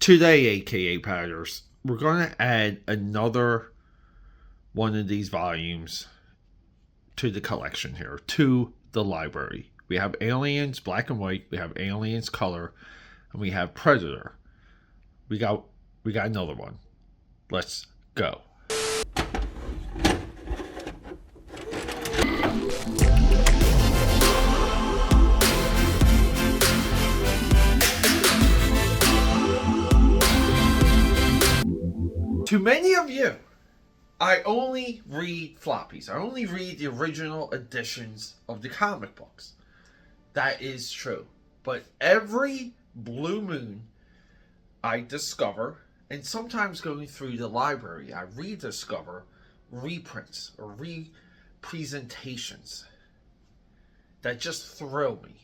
Today, AKAPADers, we're going to add another one of these volumes to the collection here, to the library. We have Aliens Black and White, we have Aliens Color, and we have Predator. We got another one. Let's go. To many of you, I only read floppies. I only read the original editions of the comic books. That is true. But every blue moon I discover, and sometimes going through the library, I rediscover reprints or representations that just thrill me.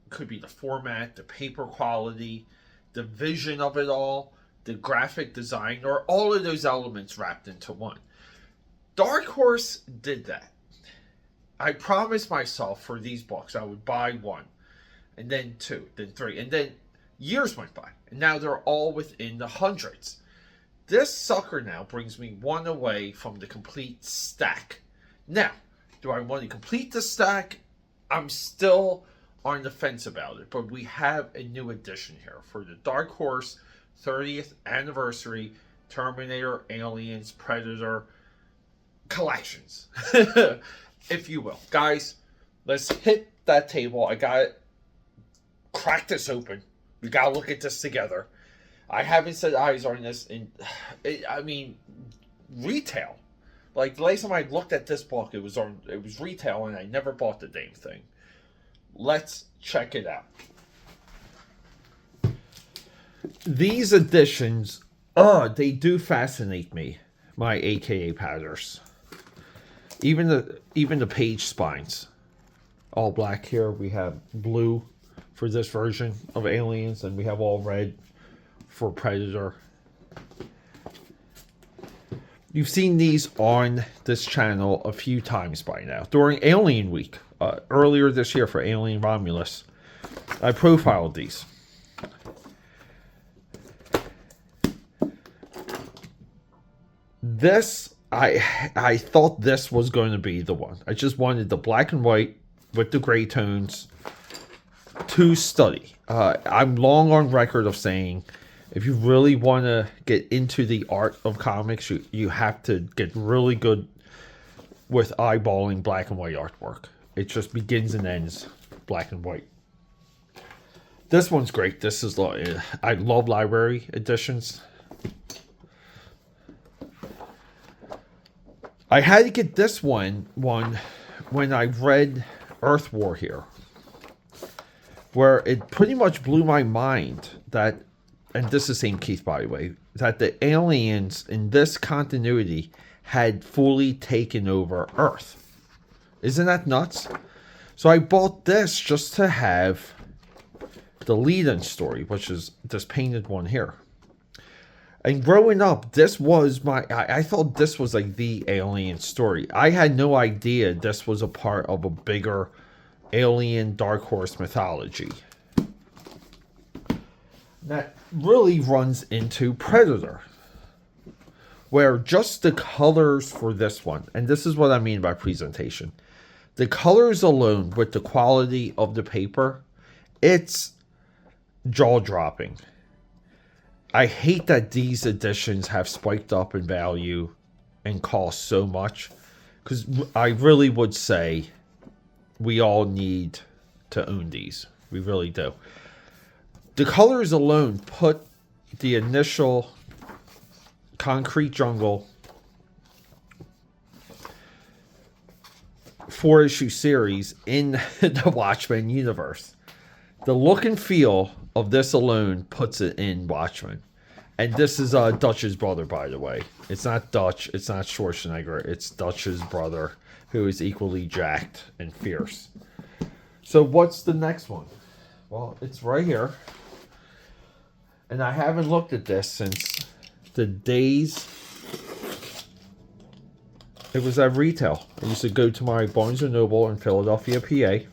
It could be the format, the paper quality, the vision of it all, the graphic design, or all of those elements wrapped into one. Dark Horse did that. I promised myself for these books I would buy one, and then two, then three, and then years went by, and now they're all within the hundreds. This sucker now brings me one away from the complete stack. Now, do I want to complete the stack? I'm still on the fence about it, but we have a new edition here for the Dark Horse 30th anniversary Terminator, Aliens, Predator collections, if you will. Guys, let's hit that table. I gotta crack this open. We gotta look at this together. I haven't set eyes on this in, retail. Like the last time I looked at this book, it was retail, and I never bought the damn thing. Let's check it out. These editions, they do fascinate me, my AKAPADers. Even the page spines, all black here. We have blue for this version of Aliens, and we have all red for Predator. You've seen these on this channel a few times by now. During Alien Week, earlier this year for Alien Romulus, I profiled these. This, I thought this was going to be the one. I just wanted the black and white with the gray tones to study. I'm long on record of saying, if you really want to get into the art of comics, you have to get really good with eyeballing black and white artwork. It just begins and ends black and white. This one's great. This is, I love library editions. I had to get this one when I read Earth War here, where it pretty much blew my mind that, and this is St. Keith, by the way, that the aliens in this continuity had fully taken over Earth. Isn't that nuts? So I bought this just to have the lead-in story, which is this painted one here. And growing up, this was I thought this was like the alien story. I had no idea this was a part of a bigger alien Dark Horse mythology. That really runs into Predator, where just the colors for this one, and this is what I mean by presentation, the colors alone with the quality of the paper, it's jaw-dropping. I hate that these editions have spiked up in value and cost so much, because I really would say we all need to own these. We really do. The colors alone put the initial Concrete Jungle 4-issue series in the Watchmen universe. The look and feel of this alone puts it in Watchmen. And this is Dutch's brother, by the way. It's not Dutch. It's not Schwarzenegger. It's Dutch's brother, who is equally jacked and fierce. So what's the next one? Well, it's right here. And I haven't looked at this since the days it was at retail. I used to go to my Barnes & Noble in Philadelphia, PA.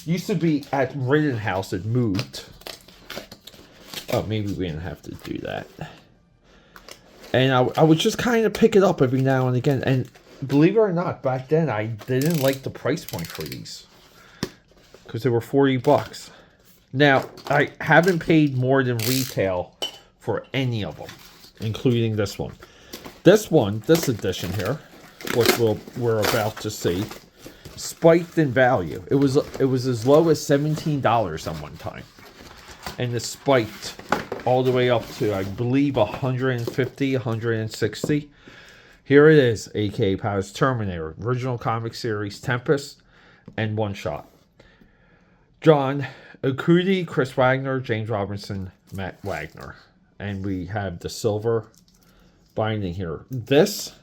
Used to be at Rittenhouse. It moved. Oh, maybe we didn't have to do that. And I would just kind of pick it up every now and again. And believe it or not, back then I didn't like the price point for these, because they were $40. Now, I haven't paid more than retail for any of them, including this one. This edition here, which we're about to see, spiked in value. It was as low as $17 on one time, and it spiked all the way up to, I believe, 150, 160. Here it is, AKAPAD's Terminator, original comic series, Tempest, and One Shot. John Arcudi, Chris Wagner, James Robinson, Matt Wagner. And we have the silver binding here. This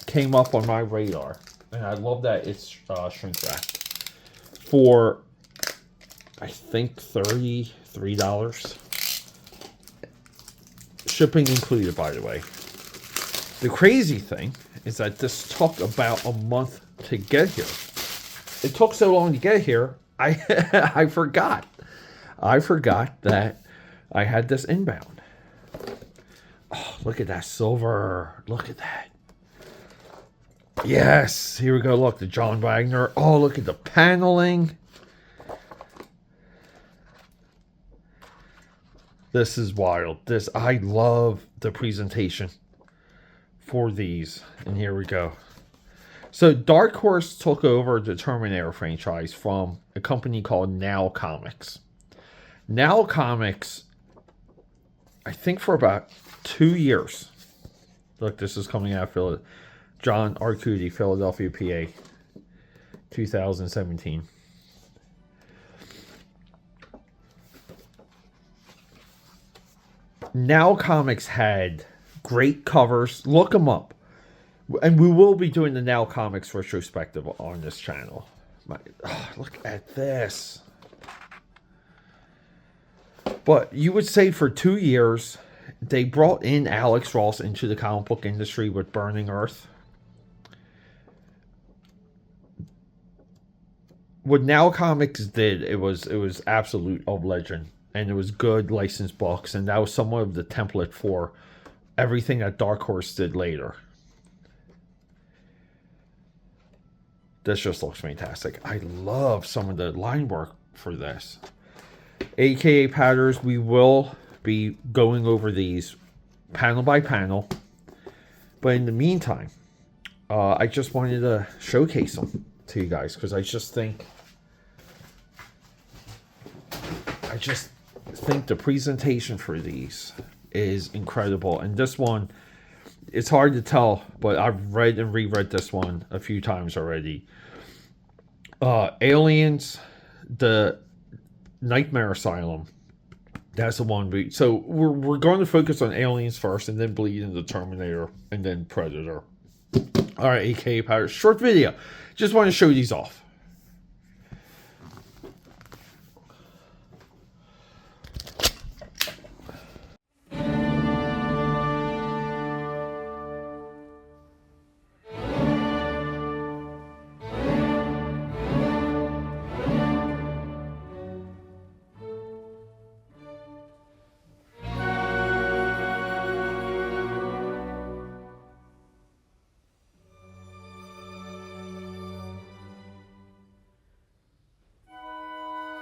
came up on my radar, and I love that it's shrink wrapped for, I think, $33. Shipping included, by the way. The crazy thing is that this took about a month to get here. It took so long to get here, I forgot. I forgot that I had this inbound. Oh, look at that silver. Look at that. Yes, here we go. Look, the John Wagner. Oh, look at the paneling. This is wild. I love the presentation for these. And here we go. So Dark Horse took over the Terminator franchise from a company called Now Comics. Now Comics, I think for about 2 years. Look, this is coming out of Philadelphia. John Arcudi, Philadelphia, PA, 2017. Now Comics had great covers. Look them up. And we will be doing the Now Comics retrospective on this channel. Look at this. But you would say for 2 years, they brought in Alex Ross into the comic book industry with Burning Earth. What Now Comics did, it was absolute of legend. And it was good licensed books. And that was somewhat of the template for everything that Dark Horse did later. This just looks fantastic. I love some of the line work for this. AKAPADers, we will be going over these panel by panel. But in the meantime, I just wanted to showcase them to you guys, because I just think the presentation for these is incredible. And this one, it's hard to tell, but I've read and reread this one a few times already. Aliens, the Nightmare Asylum. That's the one. So we're going to focus on Aliens first, and then bleed into Terminator, and then Predator. All right, AKAPADers, short video. Just want to show these off.